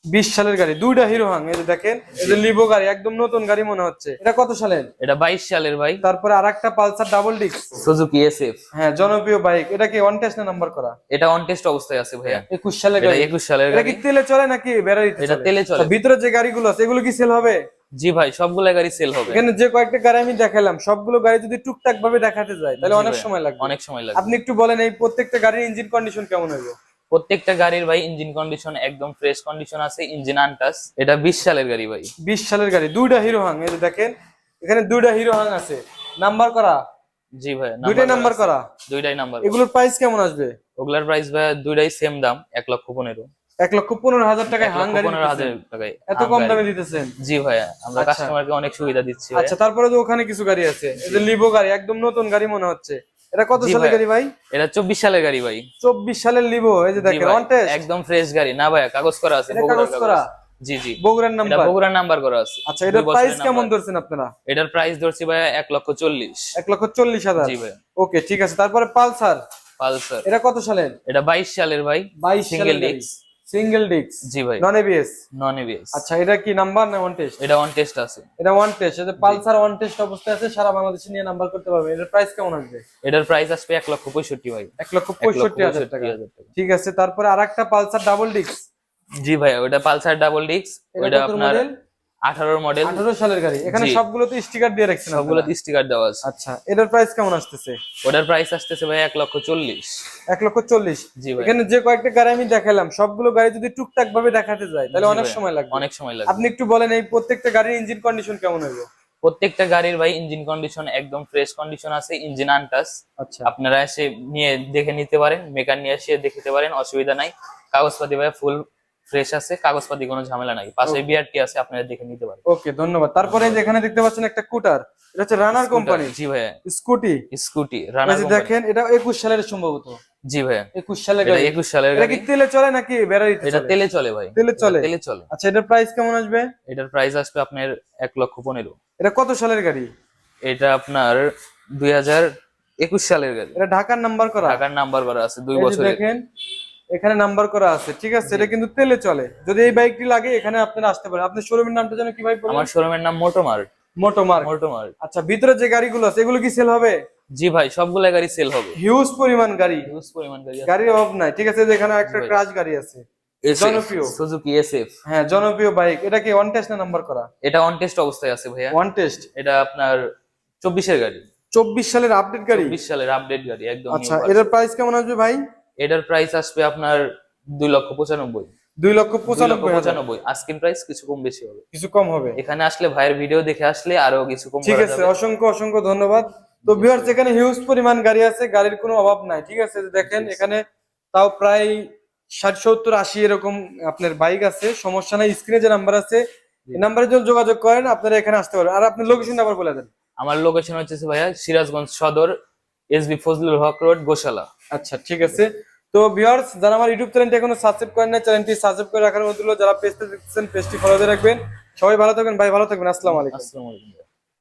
20 সালের গাড়ি, দুইটা হিরো হাং। এই যে দেখেন, এই যে লিভো গাড়ি, একদম নতুন গাড়ি মনে হচ্ছে। এটা কত সালের? এটা 22 সালের ভাই। তারপরে আরেকটা Pulsar double disc Suzuki SF. হ্যাঁ, জনপ্রিয় বাইক। এটা কি অন টেস্ট না নাম্বার করা? এটা অন টেস্ট অবস্থায় আছে ভাইয়া। 21 সালের এটা গাড়ি। 21 সালের এটা কি গাড়ি। তেলে চলে নাকি ব্যাটারিতে? এটা তেলে চলে। ভিতরে যে গাড়িগুলো আছে এগুলো কি সেল হবে? জি ভাই, সবগুলা গাড়ি সেল হবে। এখানে যে কয়েকটা গাড়ি আমি দেখালাম সবগুলো গাড়ি যদি টুকটাক ভাবে দেখাতে যায় তাহলে অনেক সময় লাগবে। অনেক সময় লাগবে। আপনি একটু বলেন এই প্রত্যেকটা গাড়ির ইঞ্জিন কন্ডিশন কেমন হবে? প্রত্যেকটা গাড়ির ভাই ইঞ্জিন কন্ডিশন একদম ফ্রেশ কন্ডিশন আছে, ইঞ্জিন আনটাচ। এটা 20 সালের গাড়ি ভাই। 20 সালের গাড়ি, দুইটা হিরো হাং। এই যে দেখেন, এখানে দুইটা হিরো হাং আছে, নাম্বার করা। জি ভাই, দুইটাই নাম্বার করা। দুইটাই নাম্বার। এগুলোর প্রাইস কেমন আসবে? ওগুলার প্রাইস ভাই দুইটাই সেম দাম, 1,15,000। 1,15,000 টাকায় হাং গাড়ি? 1,15,000 টাকায় এত কম দামে দিতেছেন? জি ভাইয়া, আমরা কাস্টমারকে অনেক সুবিধা দিচ্ছি। আচ্ছা, তারপরে তো ওখানে কিছু গাড়ি আছে, এই যে লিভো গাড়ি, একদম নতুন গাড়ি মনে হচ্ছে। এটা কত সালের গাড়ি ভাই? এটা 24 সালের গাড়ি ভাই। 24 সালের লিভো। এই যে দেখেন, অন টেস্ট, একদম ফ্রেশ গাড়ি না ভাইয়া, কাগজ করা আছে। কাগজ করা? জি জি, বগুড়ার নাম্বার। এটা বগুড়ার নাম্বার করা আছে। আচ্ছা, এটার প্রাইস কেমন ধরছেন আপনারা? এটার প্রাইস ধরছি ভাইয়া 1,40,000। 1,40,000? জি ভাই। ওকে, ঠিক আছে। তারপরে পালসার। পালসার। এটা কত সালের? এটা 22 সালের ভাই। 22 সিঙ্গেল ডিস্ক। Single disc? জি ভাই। Non ABS? Non ABS. আচ্ছা, এটা কি নাম্বার না ওয়ান টেস্ট? এটা ওয়ান টেস্ট আছে। এটা ওয়ান টেস্ট। এটা পালসার ওয়ান টেস্ট অবস্থায় আছে, সারা বাংলাদেশে নিয়ে নাম্বার করতে পারবে। এটার প্রাইস কেমন আসবে? এটার প্রাইস আসবে 1,65,000 ভাই। 1,65,000 টাকা। ঠিক আছে। তারপরে আরেকটা পালসার ডাবল ডিস্ক। জি ভাই, ওটা পালসার ডাবল ডিস্ক। ওটা আপনার 18 মডেল। 18 সালের গাড়ি। এখানে সবগুলোতে স্টিকার দিয়ে রাখছেন? সবগুলোতে স্টিকার দেওয়া আছে। আচ্ছা, এটার প্রাইস কেমন আসতেছে? ওটার প্রাইস আসতেছে ভাই 1,40,000। 1,40,000? জি ভাই। এখানে যে কয়েকটা গাড়ি আমি দেখালাম সবগুলো গাড়ি যদি টুকটাক ভাবে দেখাতে যায় তাহলে অনেক সময় লাগবে। অনেক সময় লাগবে। আপনি একটু বলেন এই প্রত্যেকটা গাড়ির ইঞ্জিন কন্ডিশন কেমন হবে? প্রত্যেকটা গাড়ির ভাই ইঞ্জিন কন্ডিশন একদম ফ্রেশ কন্ডিশন আছে, ইঞ্জিন আনটাচ। আচ্ছা, আপনারা এসে নিয়ে দেখে নিতে পারেন, মেকার নিয়ে এসে দেখতে পারেন, অসুবিধা নাই। কাগজপাতি ভাই ফুল ফ্রেশ আছে, কাগজপাতি কোনো ঝামেলা নাই। পাশে বিআরটি আছে, আপনারা দেখে নিতে পারেন। ওকে, ধন্যবাদ। তারপরে যেখানে দেখতে পাচ্ছেন একটা স্কুটার, এটা হচ্ছে রানার কোম্পানি। জি ভাইয়া। স্কুটি রানার কোম্পানি। দেখেন, এটা 21 সালের সম্ভবত। জি ভাইয়া, 21 সালের গাড়ি। 21 সালের এটা গাড়ি। কি তেলে চলে নাকি ব্যাটারিতে? এটা তেলে চলে ভাই। তেলে চলে? তেলে চলে। আচ্ছা, এটার প্রাইস কেমন আসবে? এটার প্রাইস আসবে আপনার 1,15,000। এটা কত সালের গাড়ি? এটা আপনার 2021 সালের গাড়ি। এটা ঢাকার নাম্বার করা? ঢাকার নাম্বার করা আছে, 2 বছরের। দেখেন, এখানে নাম্বার করা আছে। ঠিক আছে, এটা কিন্তু তেলে চলে। যদি এই বাইকটি লাগে এখানে আপনারা আসতে পারেন। আপনার শোরুমের নামটা যেন কি ভাই বলেন? আমার শোরুমের নাম মোটোমার্ট। মোটোমার্ট। আচ্ছা, ভিতরে যে গাড়িগুলো আছে এগুলো কি সেল হবে? জি ভাই, সবগুলা গাড়ি সেল হবে। হিউজ পরিমাণ গাড়ি। হিউজ পরিমাণ গাড়ি আছে। গাড়ির অভাব নাই। ঠিক আছে, এখানে একটা ক্রাশ গাড়ি আছে, জনপ্রিয় সুজুকি এসএফ। হ্যাঁ, জনপ্রিয় বাইক। এটা কি অন টেস্ট না নাম্বার করা? এটা অন টেস্ট অবস্থায় আছে ভাইয়া। On test? এটা আপনার 24 এর গাড়ি। 24 সালের আপডেট গাড়ি? 24 সালের আপডেট গাড়ি একদম। আচ্ছা, এটার প্রাইস কেমন আসবে ভাই? এটার প্রাইস আসবে আপনার 2,95,000। 2,95,000? আস্কিং প্রাইস, কিছু কম বেশি হবে। কিছু কম হবে? এখানে আসলে ভাইয়ের ভিডিও দেখে আসলে আরো কিছু কম ঠিক করা আছে, যাবে। অসংখ্য অসংখ্য ধন্যবাদ। তো ভিউয়ার্স, এখানে হিউজ পরিমাণ গাড়ি আছে, গাড়ির কোনো অভাব নাই। ঠিক আছে, দেখেন এখানে তাও প্রায় 60, 70, 80 এরকম আপনার বাইক আছে। সমস্যা নাই, স্ক্রিনে যে নাম্বার আছে এই নাম্বারে যদি যোগাযোগ করেন আপনারা এখানে আসতে পারবেন। আর আপনার লোকেশনটা আবার বলে দেন। আমার লোকেশন হচ্ছে ভাইয়া সিরাজগঞ্জ সদর, এসবি ফজলুল হক রোড, গোশালা। আচ্ছা, ঠিক আছে। তো ভিউয়ার্স, যারা আমার ইউটিউব চ্যানেলটি এখনো সাবস্ক্রাইব করেন না, চ্যানেলটি সাবস্ক্রাইব করে রাখার অনুরোধ হলো। যারা পেজটা দেখতেছেন পেজটি ফলো দিয়ে রাখবেন। সবাই ভালো থাকবেন ভাই, ভালো থাকবেন। আসসালামু আলাইকুম। আসসালামু আলাইকুম।